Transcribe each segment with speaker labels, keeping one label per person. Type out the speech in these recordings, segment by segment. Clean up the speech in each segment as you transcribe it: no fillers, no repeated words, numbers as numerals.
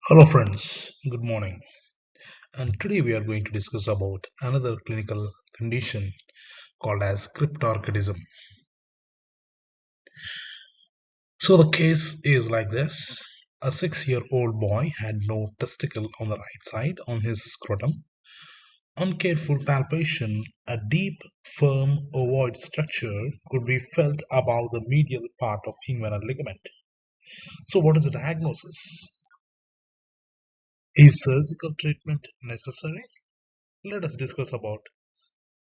Speaker 1: Hello friends, good morning. And today we are going to discuss about another clinical condition called as cryptorchidism. So the case is like this. A 6-year-old boy had no testicle on the right side on his scrotum. On careful palpation, a deep, firm ovoid structure could be felt above the medial part of inguinal ligament. So what is the diagnosis? Is surgical treatment necessary? Let us discuss about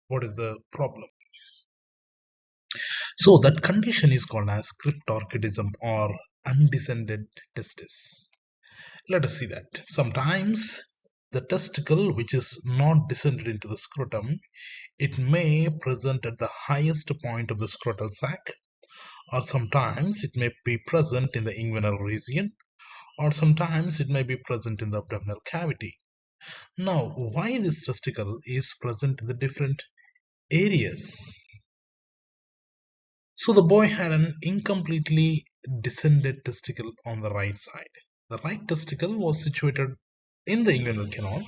Speaker 1: what is the problem. So that condition is called as cryptorchidism or undescended testis. Let us see that. Sometimes the testicle which is not descended into the scrotum, it may present at the highest point of the scrotal sac, or sometimes it may be present in the inguinal region, or sometimes it may be present in the abdominal cavity. Now, why this testicle is present in the different areas? So the boy had an incompletely descended testicle on the right side. The right testicle was situated in the inguinal canal.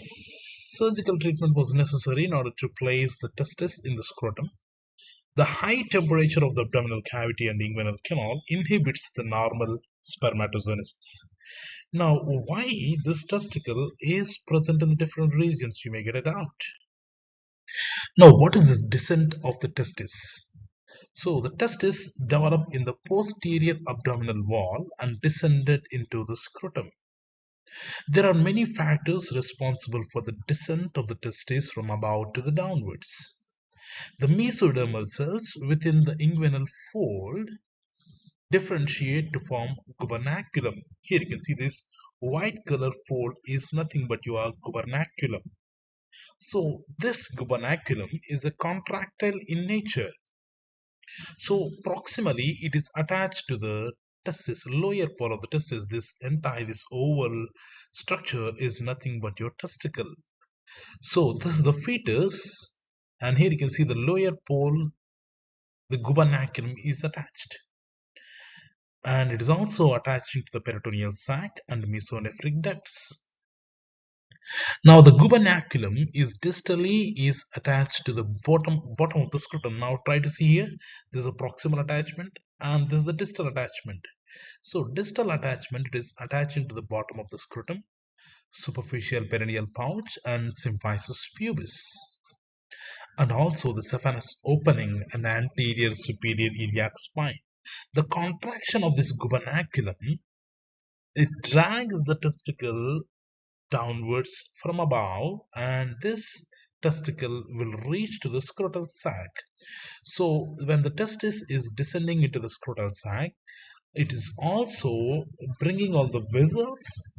Speaker 1: Surgical treatment was necessary in order to place the testis in the scrotum. The high temperature of the abdominal cavity and inguinal canal inhibits the normal spermatogenesis. Now, why this testicle is present in the different regions? You may get it out. Now, what is this descent of the testis? So the testis developed in the posterior abdominal wall and descended into the scrotum. There are many factors responsible for the descent of the testis from above to the downwards. The mesodermal cells within the inguinal fold differentiate to form gubernaculum. Here you can see this white color fold is nothing but your gubernaculum. So this gubernaculum is a contractile in nature. So proximally, it is attached to the testis, lower pole of the testis. This oval structure is nothing but your testicle. So this is the fetus, and here you can see the lower pole, the gubernaculum is attached, and it is also attaching to the peritoneal sac and mesonephric ducts. Now the gubernaculum is distally is attached to the bottom of the scrotum. Now try to see here. This is a proximal attachment and this is the distal attachment. So distal attachment, it is attaching to the bottom of the scrotum, superficial perineal pouch and symphysis pubis, and also the saphenous opening and anterior superior iliac spine. The contraction of this gubernaculum, it drags the testicle downwards from above, and this testicle will reach to the scrotal sac. So when the testis is descending into the scrotal sac, it is also bringing all the vessels,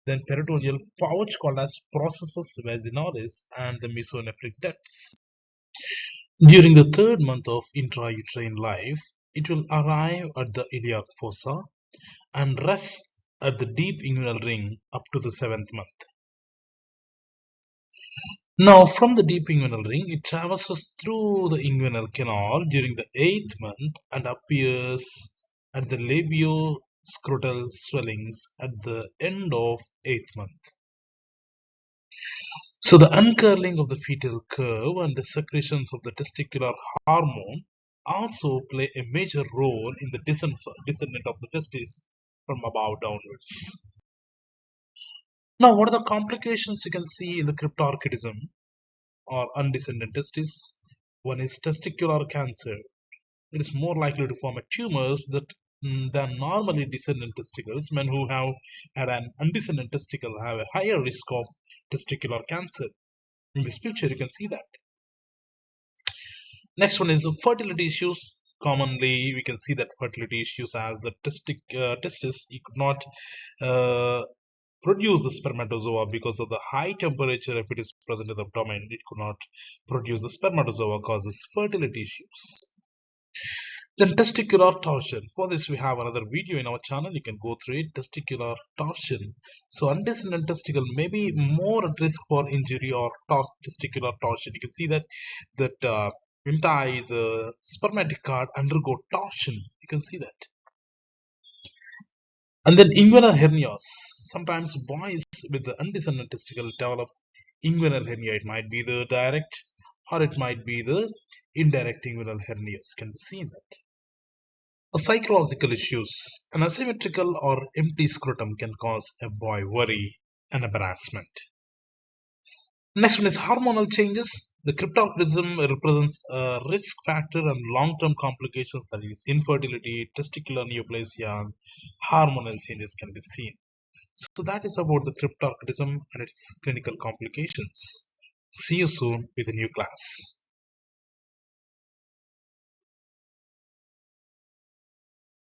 Speaker 1: then peritoneal pouch called as processus vaginalis and the mesonephric ducts. During the third month of intrauterine life, it will arrive at the iliac fossa and rest at the deep inguinal ring up to the 7th month. Now, from the deep inguinal ring, it traverses through the inguinal canal during the 8th month and appears at the labioscrotal swellings at the end of 8th month. So, the uncurling of the fetal curve and the secretions of the testicular hormone also play a major role in the descendant of the testis from above downwards. Now, what are the complications you can see in the cryptorchidism or undescended testis? One is testicular cancer. It is more likely to form a tumors than normally descendant testicles. Men who have had an undescended testicle have a higher risk of testicular cancer. In this picture, you can see that. Next one is fertility issues. Commonly, we can see that fertility issues as the testis it could not uh, produce the spermatozoa because of the high temperature. If it is present in the abdomen, it could not produce the spermatozoa, causes fertility issues. Then testicular torsion. For this, we have another video in our channel. You can go through it. Testicular torsion. So undescended testicle may be more at risk for injury or testicular torsion. You can see that entire the spermatic cord undergo torsion. You can see that. And then inguinal hernias. Sometimes boys with the undescended testicle develop inguinal hernia. It might be the direct or it might be the indirect inguinal hernias can be seen. Psychological issues. An asymmetrical or empty scrotum can cause a boy worry and embarrassment. Next one is hormonal changes. The cryptorchidism represents a risk factor and long-term complications, that is infertility, testicular neoplasia, and hormonal changes can be seen. So that is about the cryptorchidism and its clinical complications. See you soon with a new class.